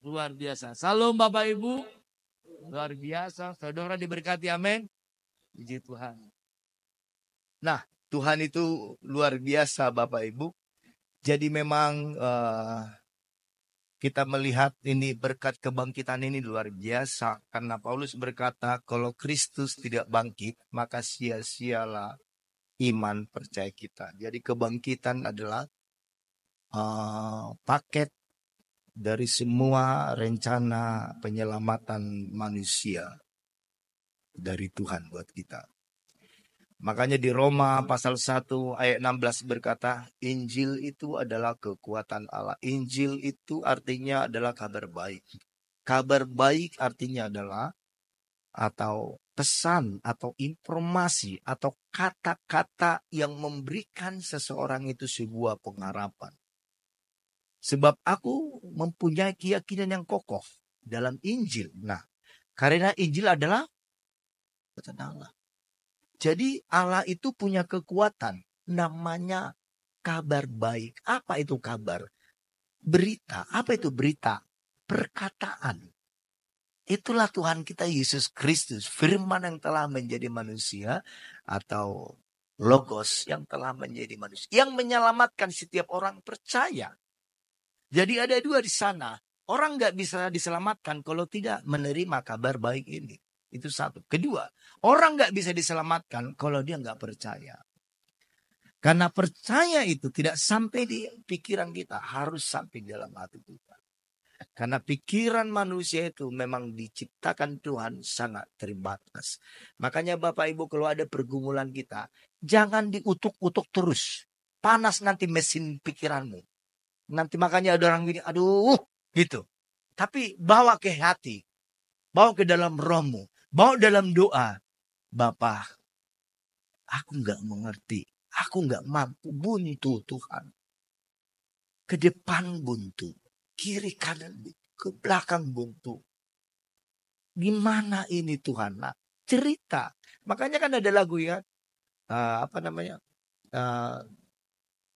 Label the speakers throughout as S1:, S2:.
S1: Luar biasa. Salam Bapak Ibu. Luar biasa. Saudara diberkati, amin. Puji Tuhan. Nah, Tuhan itu luar biasa Bapak Ibu. Jadi memang kita melihat ini berkat kebangkitan ini luar biasa. Karena Paulus berkata, kalau Kristus tidak bangkit, maka sia-sialah iman percaya kita. Jadi kebangkitan adalah paket dari semua rencana penyelamatan manusia dari Tuhan buat kita. Makanya di Roma pasal 1 ayat 16 berkata, Injil itu adalah kekuatan Allah. Injil itu artinya adalah kabar baik. Kabar baik artinya adalah atau pesan atau informasi atau kata-kata yang memberikan seseorang itu sebuah pengharapan. Sebab aku mempunyai keyakinan yang kokoh dalam Injil. Nah, karena Injil adalah kata Allah. Jadi Allah itu punya kekuatan. Namanya kabar baik. Apa itu kabar? Berita. Apa itu berita? Perkataan. Itulah Tuhan kita Yesus Kristus. Firman yang telah menjadi manusia. Atau Logos yang telah menjadi manusia. Yang menyelamatkan setiap orang percaya. Jadi ada dua di sana. Orang gak bisa diselamatkan kalau tidak menerima kabar baik ini. Itu satu. Kedua, orang gak bisa diselamatkan kalau dia gak percaya. Karena percaya itu tidak sampai di pikiran kita. Harus sampai di dalam hati kita. Karena pikiran manusia itu memang diciptakan Tuhan sangat terbatas. Makanya Bapak Ibu kalau ada pergumulan kita. Jangan diutuk-utuk terus. Panas nanti mesin pikiranmu. Nanti makanya ada orang gini, aduh gitu. Tapi bawa ke hati. Bawa ke dalam rohmu. Bawa dalam doa. Bapak, aku gak mengerti. Aku gak mampu. Buntu Tuhan. Ke depan buntu. Kiri kanan buntu. Ke belakang buntu. Gimana ini Tuhan? Nah, cerita. Makanya kan ada lagu ya. Apa namanya?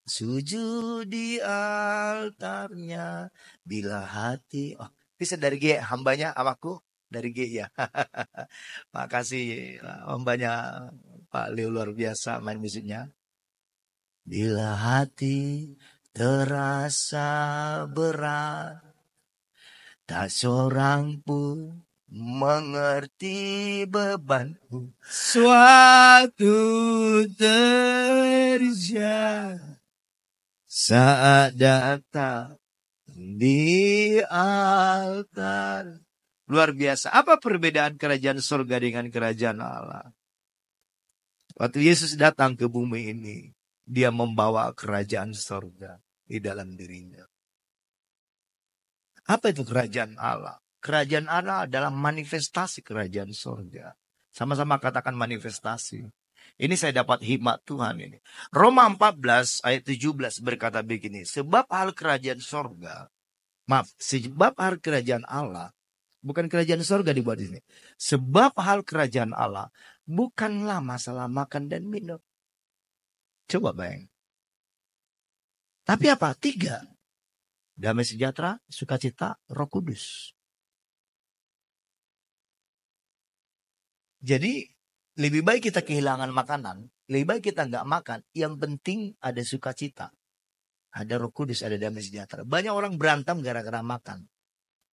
S1: Sujud di altarnya bila hati. Oh, bisa dari G hambanya amaku dari G ya. Makasih hambanya Pak Leo luar biasa main musiknya. Bila hati terasa berat, tak seorang pun mengerti bebanku. Suatu terjadi saat datang di altar. Luar biasa. Apa perbedaan kerajaan surga dengan kerajaan Allah? Waktu Yesus datang ke bumi ini, dia membawa kerajaan surga di dalam dirinya. Apa itu kerajaan Allah? Kerajaan Allah adalah manifestasi kerajaan surga. Sama-sama katakan manifestasi. Ini saya dapat hikmat Tuhan ini. Roma 14 ayat 17 berkata begini. Sebab hal kerajaan sorga. Sebab hal kerajaan Allah. Bukan kerajaan sorga dibuat di sini. Sebab hal kerajaan Allah. Bukanlah masalah makan dan minum. Coba bayang. Tapi apa? 3. Damai sejahtera, sukacita, Roh Kudus. Jadi lebih baik kita kehilangan makanan, lebih baik kita nggak makan. Yang penting ada sukacita, ada Roh Kudus, ada damai sejahtera. Banyak orang berantem gara-gara makan.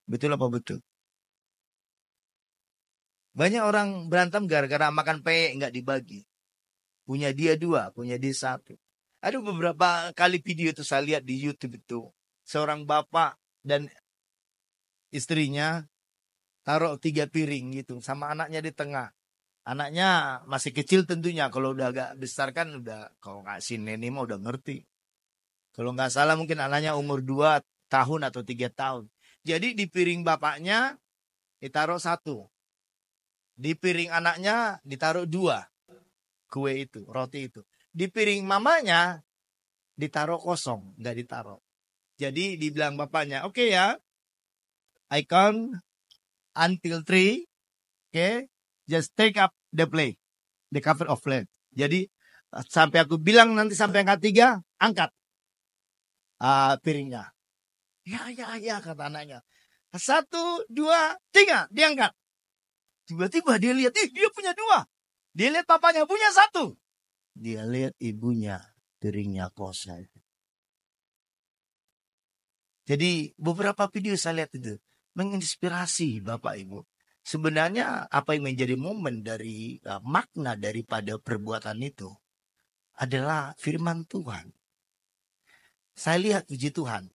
S1: Betul apa betul? Banyak orang berantem gara-gara makan peyek nggak dibagi. Punya dia 2, punya dia 1. Ada beberapa kali video itu saya lihat di YouTube itu. Seorang bapak dan istrinya taruh 3 piring gitu, sama anaknya di tengah. Anaknya masih kecil tentunya. Kalau udah agak besar kan udah, kalau nggak si Neni mah udah ngerti. Kalau nggak salah mungkin anaknya umur 2 tahun atau 3 tahun. Jadi di piring bapaknya ditaruh 1. Di piring anaknya ditaruh 2. Kue itu, roti itu. Di piring mamanya ditaruh kosong, nggak ditaruh. Jadi dibilang bapaknya, oke ya, I count until 3, okay? Just take up the plate, the cover of plate. Jadi sampai aku bilang nanti sampai angka 3, angkat piringnya. Ya kata anaknya. 1, 2, 3. Diangkat. Tiba-tiba dia lihat, dia punya 2. Dia lihat papanya punya 1. Dia lihat ibunya, piringnya kosong. Jadi beberapa video saya lihat itu menginspirasi Bapak Ibu. Sebenarnya apa yang menjadi momen dari makna daripada perbuatan itu adalah firman Tuhan. Saya lihat puji Tuhan.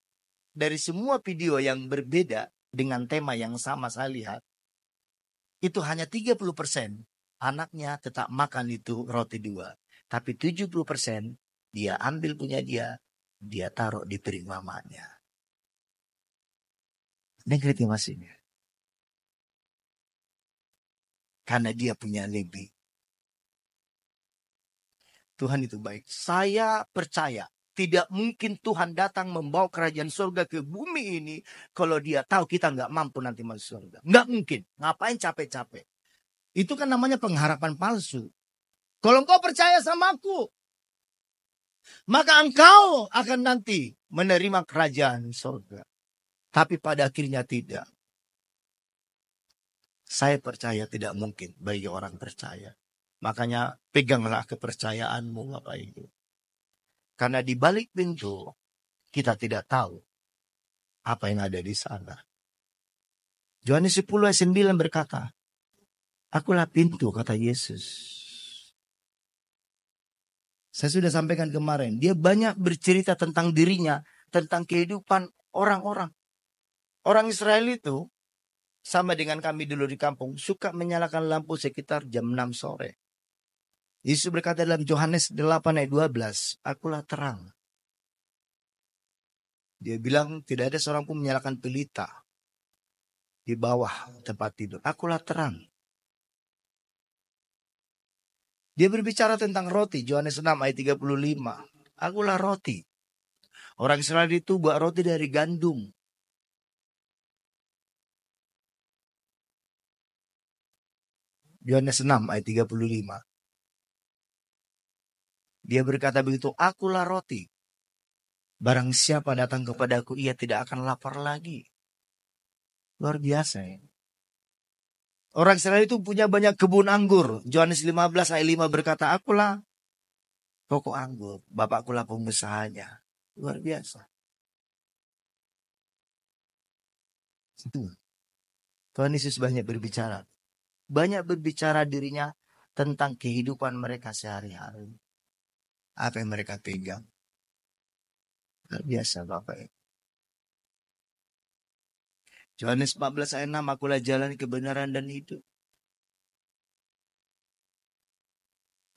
S1: Dari semua video yang berbeda dengan tema yang sama saya lihat. Itu hanya 30% anaknya tetap makan itu roti 2. Tapi 70% dia ambil punya dia taruh di piring mamanya. Dengar mas ini. Karena dia punya lebih. Tuhan itu baik. Saya percaya tidak mungkin Tuhan datang membawa kerajaan surga ke bumi ini kalau dia tahu kita nggak mampu nanti masuk surga. Nggak mungkin. Ngapain capek-capek? Itu kan namanya pengharapan palsu. Kalau engkau percaya sama aku, maka engkau akan nanti menerima kerajaan surga. Tapi pada akhirnya tidak. Saya percaya tidak mungkin bagi orang percaya. Makanya peganglah kepercayaanmu Bapak Ibu. Karena di balik pintu kita tidak tahu apa yang ada di sana. Yohanes 10 ayat 9 berkata, Akulah pintu, kata Yesus. Saya sudah sampaikan kemarin, dia banyak bercerita tentang dirinya, tentang kehidupan orang-orang. Orang Israel itu sama dengan kami dulu di kampung, suka menyalakan lampu sekitar jam 6 sore. Yesus berkata dalam Yohanes 8 ayat 12, Akulah terang. Dia bilang tidak ada seorang pun menyalakan pelita di bawah tempat tidur. Akulah terang. Dia berbicara tentang roti, Yohanes 6 ayat 35. Akulah roti. Orang Israel itu buat roti dari gandum. Yohanes 6 ayat 35. Dia berkata begitu, Akulah roti. Barang siapa datang kepadaku, ia tidak akan lapar lagi. Luar biasa ya. Orang Israel itu punya banyak kebun anggur. Yohanes 15 ayat 5 berkata, Akulah pokok anggur. Bapakkulah pengusahanya. Luar biasa. Tuhan Yesus banyak berbicara. Banyak berbicara dirinya tentang kehidupan mereka sehari-hari. Apa yang mereka pegang. Luar biasa Bapak. Yohanes 14 ayat 6, Akulah jalan kebenaran dan hidup.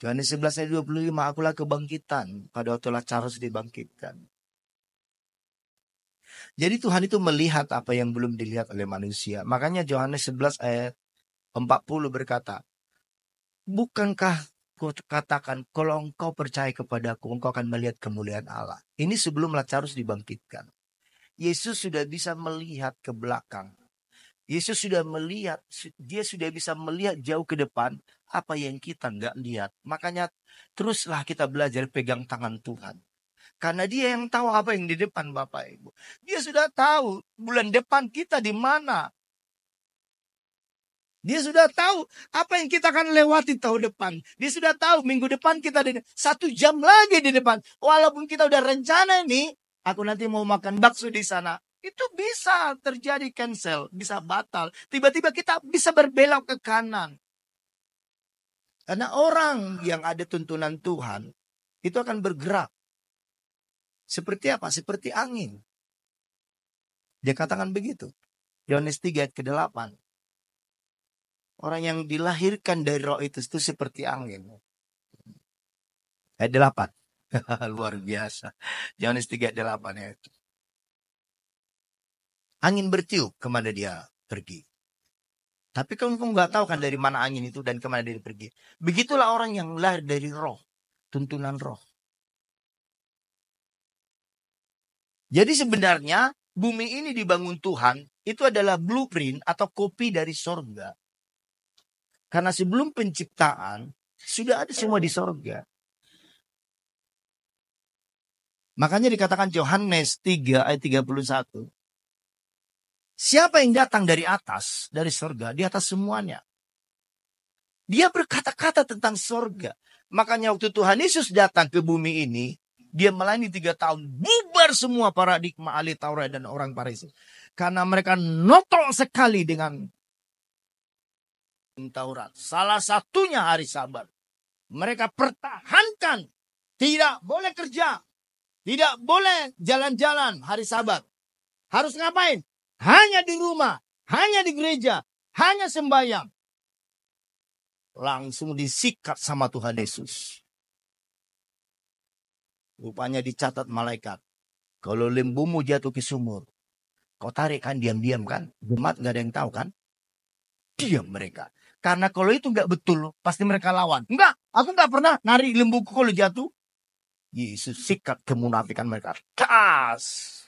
S1: Yohanes 11 ayat 25, Akulah kebangkitan. Pada waktu Lazarus dibangkitkan. Jadi Tuhan itu melihat apa yang belum dilihat oleh manusia. Makanya Yohanes 11 ayat 40 berkata, Bukankah ku katakan, kalau engkau percaya kepadaku, engkau akan melihat kemuliaan Allah. Ini sebelum Lazarus dibangkitkan. Yesus sudah bisa melihat ke belakang. Yesus sudah melihat, dia sudah bisa melihat jauh ke depan apa yang kita nggak lihat. Makanya teruslah kita belajar pegang tangan Tuhan. Karena dia yang tahu apa yang di depan Bapak Ibu. Dia sudah tahu bulan depan kita di mana. Dia sudah tahu apa yang kita akan lewati tahun depan. Dia sudah tahu minggu depan kita 1 jam lagi di depan. Walaupun kita udah rencana ini, aku nanti mau makan bakso di sana. Itu bisa terjadi cancel, bisa batal. Tiba-tiba kita bisa berbelok ke kanan. Karena orang yang ada tuntunan Tuhan, itu akan bergerak. Seperti apa? Seperti angin. Dia katakan begitu. Yohanes 3 ayat ke-8. Orang yang dilahirkan dari roh itu seperti angin. Ayat 8. Luar biasa. Yohanes 3 ayat 8 ya. Angin bertiup kemana dia pergi. Tapi kamu nggak tahu kan dari mana angin itu dan kemana dia pergi. Begitulah orang yang lahir dari roh. Tuntunan roh. Jadi sebenarnya bumi ini dibangun Tuhan. Itu adalah blueprint atau kopi dari sorga. Karena sebelum penciptaan, sudah ada semua di sorga. Makanya dikatakan Yohanes 3 ayat 31. Siapa yang datang dari atas, dari surga, di atas semuanya. Dia berkata-kata tentang surga. Makanya waktu Tuhan Yesus datang ke bumi ini, dia melayani 3 tahun, bubar semua paradigma ahli Taurat dan orang Farisi. Karena mereka notol sekali dengan Taurat. Salah satunya hari Sabat. Mereka pertahankan, tidak boleh kerja, tidak boleh jalan-jalan hari Sabat. Harus ngapain? Hanya di rumah, hanya di gereja, hanya sembahyang. Langsung disikat sama Tuhan Yesus. Rupanya dicatat malaikat. Kalau lembumu jatuh ke sumur, kau tarik kan diam-diam kan? Jemaat gak ada yang tahu kan? Diam mereka. Karena kalau itu gak betul, pasti mereka lawan. Enggak, aku gak pernah narik lembuku kalau jatuh. Yesus sikat kemunafikan mereka. Tas.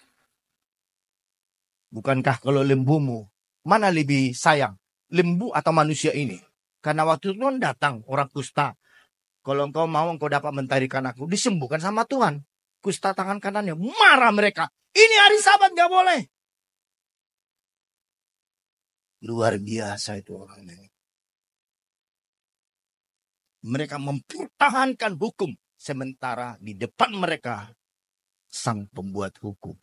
S1: Bukankah kalau lembumu, mana lebih sayang? Lembu atau manusia ini? Karena waktu itu datang orang kusta. Kalau engkau mau engkau dapat mentarikan aku. Disembuhkan sama Tuhan. Kusta tangan kanannya. Marah mereka. Ini hari Sabat gak boleh. Luar biasa itu orang ini. Mereka mempertahankan hukum. Sementara di depan mereka sang pembuat hukum.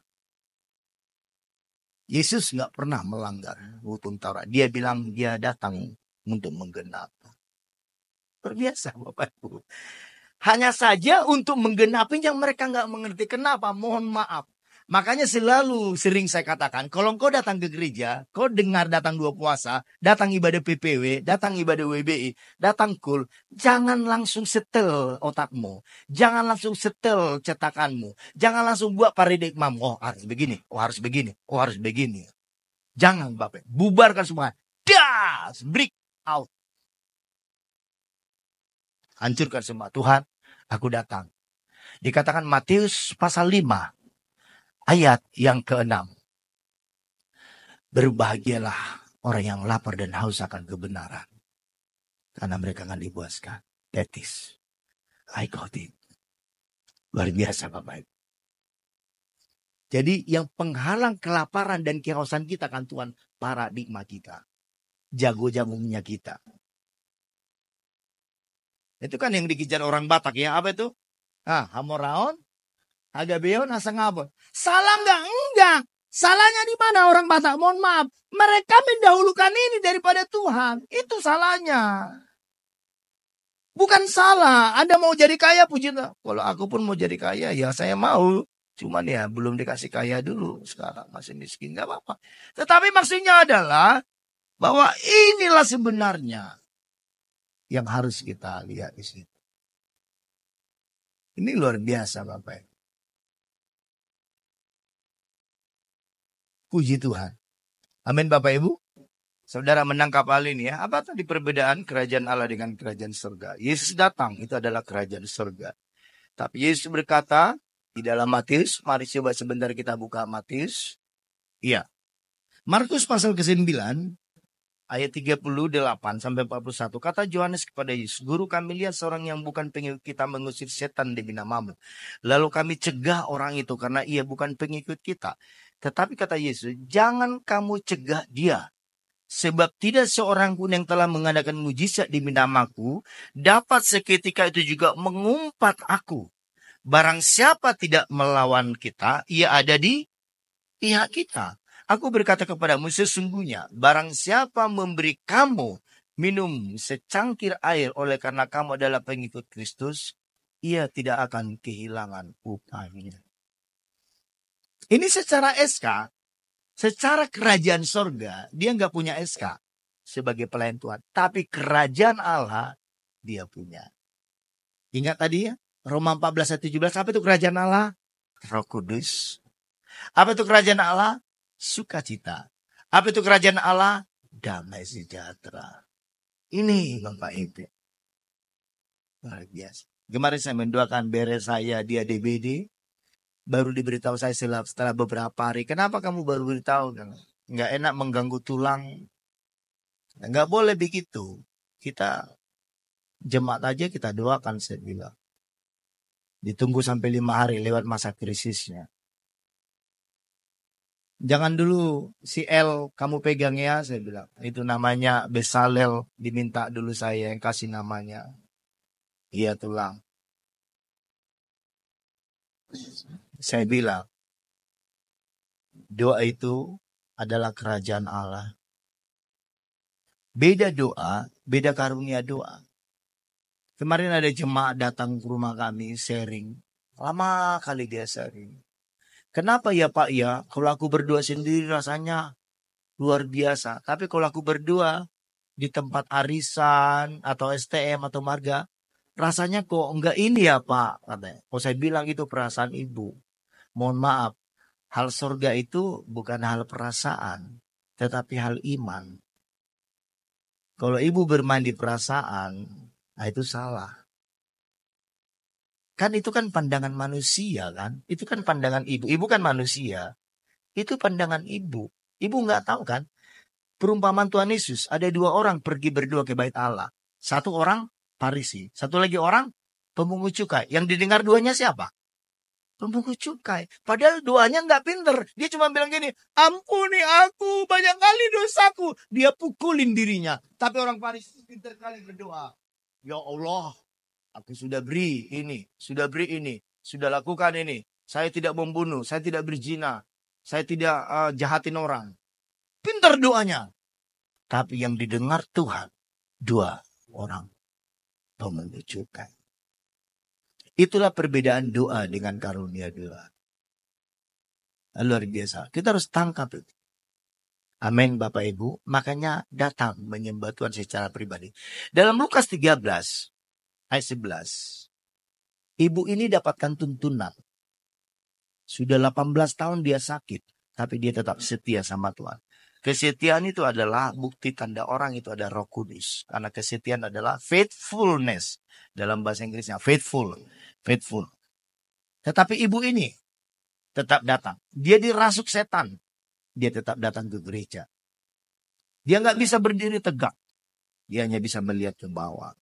S1: Yesus gak pernah melanggar hukum Taurat. Dia bilang dia datang untuk menggenapi. Berbiasa Bapak Ibu. Hanya saja untuk menggenapi yang mereka gak mengerti. Kenapa? Mohon maaf. Makanya sering saya katakan, kalau kau datang ke gereja, kau dengar datang 2 puasa, datang ibadah PPW, datang ibadah WBI, datang kul, jangan langsung setel otakmu. Jangan langsung setel cetakanmu. Jangan langsung buat paradigma. Oh harus begini, oh harus begini, oh harus begini. Jangan Bapak, bubarkan semua. Das, break out. Hancurkan semua. Tuhan, aku datang. Dikatakan Matius pasal 5. Ayat yang ke-6. Berbahagialah orang yang lapar dan haus akan kebenaran. Karena mereka akan dipuaskan. That is. I got it. Luar biasa Bapak Ibu. Jadi yang penghalang kelaparan dan kehausan kita kan Tuhan. Paradigma kita. Jago-jagonya kita. Itu kan yang dikejar orang Batak ya. Apa itu? Hamoraon. Agabeon asa ngabon. Salah enggak? Enggak. Salahnya di mana orang Batak? Mohon maaf. Mereka mendahulukan ini daripada Tuhan. Itu salahnya. Bukan salah. Anda mau jadi kaya, puji Tuhan. Kalau aku pun mau jadi kaya, ya saya mau. Cuman ya belum dikasih kaya dulu. Sekarang masih miskin, gak apa-apa. Tetapi maksudnya adalah bahwa inilah sebenarnya yang harus kita lihat di sini. Ini luar biasa Bapak. Puji Tuhan. Amin Bapak Ibu. Saudara menangkap hal ini ya. Apa tadi perbedaan kerajaan Allah dengan kerajaan surga? Yesus datang, itu adalah kerajaan surga. Tapi Yesus berkata di dalam Matius, mari coba sebentar kita buka Matius. Iya. Markus pasal ke-9 ayat 38 sampai 41. Kata Yohanes kepada Yesus, Guru, kami lihat seorang yang bukan pengikut kita mengusir setan demi namamu. Lalu kami cegah orang itu karena ia bukan pengikut kita. Tetapi kata Yesus, jangan kamu cegah dia. Sebab tidak seorang pun yang telah mengadakan mujizat demi namaku dapat seketika itu juga mengumpat aku. Barang siapa tidak melawan kita, ia ada di pihak kita. Aku berkata kepadamu sesungguhnya, barang siapa memberi kamu minum secangkir air oleh karena kamu adalah pengikut Kristus, ia tidak akan kehilangan upahnya. Ini secara SK, secara kerajaan sorga, dia nggak punya SK sebagai pelayan Tuhan. Tapi kerajaan Allah, dia punya. Ingat tadi ya, Roma 14 ayat 17, apa itu kerajaan Allah? Roh Kudus. Apa itu kerajaan Allah? Sukacita. Apa itu kerajaan Allah? Damai sejahtera. Ini Bapak Ibu. Luar biasa. Kemarin saya mendoakan beres saya, dia DBD. Baru diberitahu saya setelah beberapa hari. Kenapa kamu baru beritahu? Nggak enak mengganggu tulang. Nggak boleh begitu. Kita jemaat aja kita doakan saya bilang. Ditunggu sampai 5 hari lewat masa krisisnya. Jangan dulu si L kamu pegang ya, saya bilang. Itu namanya Besalel, diminta dulu saya yang kasih namanya. Iya tulang. Saya bilang, doa itu adalah kerajaan Allah. Beda doa, beda karunia doa. Kemarin ada jemaat datang ke rumah kami sharing. Lama kali dia sharing. Kenapa ya Pak ya, kalau aku berdoa sendiri rasanya luar biasa. Tapi kalau aku berdoa di tempat arisan atau STM atau marga, rasanya kok enggak ini ya Pak, katanya. Oh saya bilang itu perasaan ibu. Mohon maaf, hal surga itu bukan hal perasaan, tetapi hal iman. Kalau ibu bermain di perasaan, nah itu salah. Kan itu kan pandangan manusia kan. Itu kan pandangan ibu. Ibu kan manusia. Itu pandangan ibu. Ibu nggak tahu kan. Perumpamaan Tuhan Yesus. Ada dua orang pergi berdua ke bait Allah. Satu orang Farisi. Satu lagi orang pemungut cukai. Yang didengar duanya siapa? Pemungut cukai. Padahal doanya nggak pinter. Dia cuma bilang gini. Ampuni aku. Banyak kali dosaku. Dia pukulin dirinya. Tapi orang Farisi pinter kali berdoa. Ya Allah. Aku sudah beri ini, sudah beri ini, sudah lakukan ini. Saya tidak membunuh, saya tidak berzina, saya tidak jahatin orang. Pintar doanya. Tapi yang didengar Tuhan, dua orang pemungut cukai. Itulah perbedaan doa dengan karunia doa. Luar biasa. Kita harus tangkap itu. Amin Bapak Ibu. Makanya datang menyembah Tuhan secara pribadi. Dalam Lukas 13 ayat 11. Ibu ini dapatkan tuntunan. Sudah 18 tahun dia sakit. Tapi dia tetap setia sama Tuhan. Kesetiaan itu adalah bukti tanda orang itu ada Roh Kudus. Karena kesetiaan adalah faithfulness. Dalam bahasa Inggrisnya faithful. Faithful. Tetapi ibu ini tetap datang. Dia dirasuk setan. Dia tetap datang ke gereja. Dia nggak bisa berdiri tegak. Dia hanya bisa melihat ke bawah.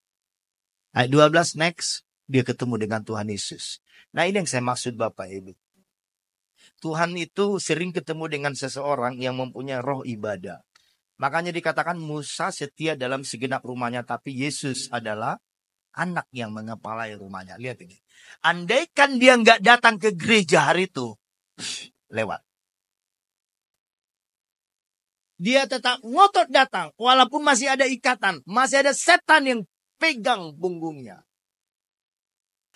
S1: Ayat 12 next. Dia ketemu dengan Tuhan Yesus. Nah ini yang saya maksud Bapak Ibu. Tuhan itu sering ketemu dengan seseorang yang mempunyai roh ibadah. Makanya dikatakan Musa setia dalam segenap rumahnya. Tapi Yesus adalah anak yang mengepalai rumahnya. Lihat ini. Andaikan dia nggak datang ke gereja hari itu. Lewat. Dia tetap ngotot datang. Walaupun masih ada ikatan. Masih ada setan yang pegang punggungnya.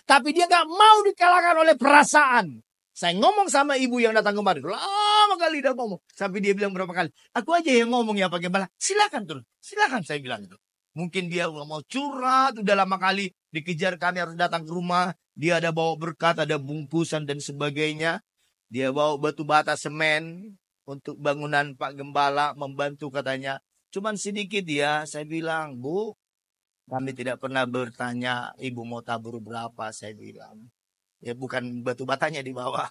S1: Tapi dia gak mau dikalahkan oleh perasaan. Saya ngomong sama ibu yang datang kemarin. Lama kali dia ngomong. Sampai dia bilang berapa kali. Aku aja yang ngomong ya Pak Gembala. Silakan terus. Silakan saya bilang itu. Mungkin dia udah mau curhat. Udah lama kali dikejar kami harus datang ke rumah. Dia ada bawa berkat. Ada bungkusan dan sebagainya. Dia bawa batu bata semen. Untuk bangunan Pak Gembala. Membantu katanya. Cuman sedikit ya. Saya bilang Bu. Kami tidak pernah bertanya ibu mau tabur berapa, saya bilang. Ya bukan batu batanya di bawah.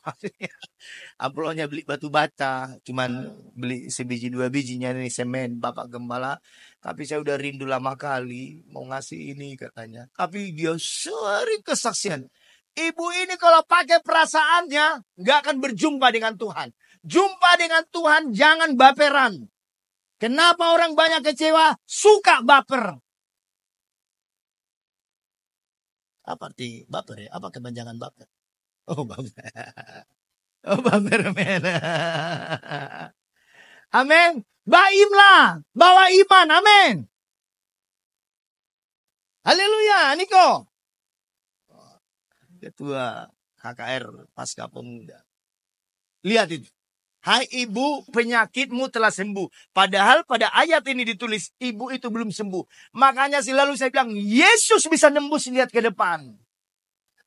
S1: Amplonya beli batu bata. Cuman beli sebiji dua bijinya nih semen Bapak Gembala. Tapi saya udah rindu lama kali mau ngasih ini katanya. Tapi dia sering kesaksian. Ibu ini kalau pakai perasaannya nggak akan berjumpa dengan Tuhan. Jumpa dengan Tuhan jangan baperan. Kenapa orang banyak kecewa? Suka baper. Apa arti baper ya? Apa kepanjangan baper? Oh baper. Oh baper men. Amin. Baimlah. Bawa iman. Amin. Haleluya. Niko. Ketua KKR Pasca Pemuda. Lihat itu. Hai ibu, penyakitmu telah sembuh. Padahal pada ayat ini ditulis, ibu itu belum sembuh. Makanya selalu saya bilang, Yesus bisa nembus lihat ke depan.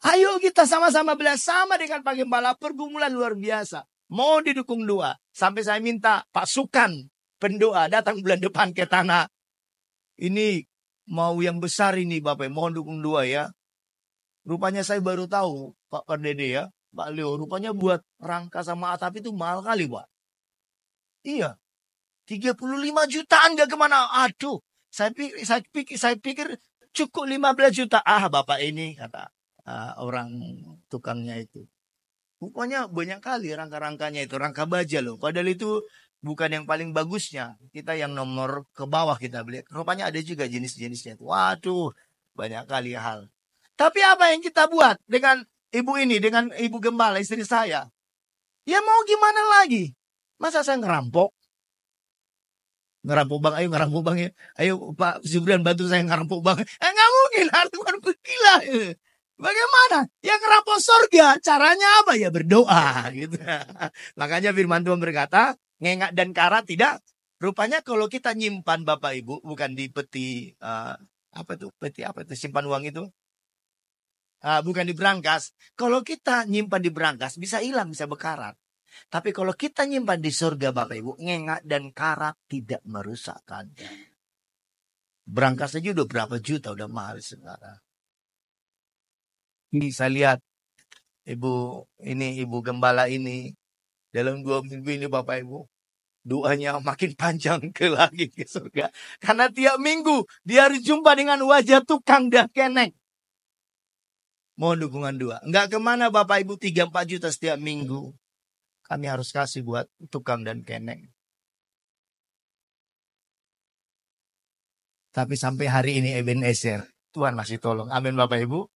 S1: Ayo kita sama-sama bersama dengan Pak Gembala. Pergumulan luar biasa. Mau didukung doa. Sampai saya minta pasukan pendoa datang bulan depan ke tanah. Ini mau yang besar ini Bapak. Mohon dukung doa ya. Rupanya saya baru tahu Pak Pardede ya. Pak Leo, rupanya buat rangka sama atap itu mahal kali, Pak. Iya. 35 jutaan gak kemana. Aduh. Saya pikir cukup 15 juta. Ah, Bapak ini, kata orang tukangnya itu. Pokoknya banyak kali rangka-rangkanya itu. Rangka baja loh. Padahal itu bukan yang paling bagusnya. Kita yang nomor ke bawah kita beli. Rupanya ada juga jenis-jenisnya. Waduh, banyak kali hal. Tapi apa yang kita buat dengan ibu ini, dengan ibu gembala, istri saya? Ya mau gimana lagi? Masa saya ngerampok? Ngerampok bang, ayo ngerampok bang ya. Ayo Pak Zubrian bantu saya ngerampok bang. Nggak mungkin, harus kan gila. Bagaimana? Yang ngerampok surga, caranya apa ya? Berdoa gitu. Makanya firman Tuhan berkata, ngengak dan karat tidak. Rupanya kalau kita nyimpan Bapak Ibu, bukan di peti, apa tuh, peti apa itu, simpan uang itu. Bukan di berangkas. Kalau kita nyimpan di berangkas, bisa hilang, bisa bekarat. Tapi kalau kita nyimpan di surga Bapak Ibu, ngengak dan karat tidak merusakkannya. Berangkas aja udah berapa juta, udah mahal sekarang. Ini saya lihat ibu gembala ini dalam 2 minggu ini Bapak Ibu, doanya makin panjang lagi ke surga. Karena tiap minggu dia harus jumpa dengan wajah tukang dan kenek. Mohon dukungan doa. Enggak kemana Bapak Ibu, 3-4 juta setiap minggu. Kami harus kasih buat tukang dan kenek. Tapi sampai hari ini Ebenezer, Tuhan masih tolong. Amin Bapak Ibu.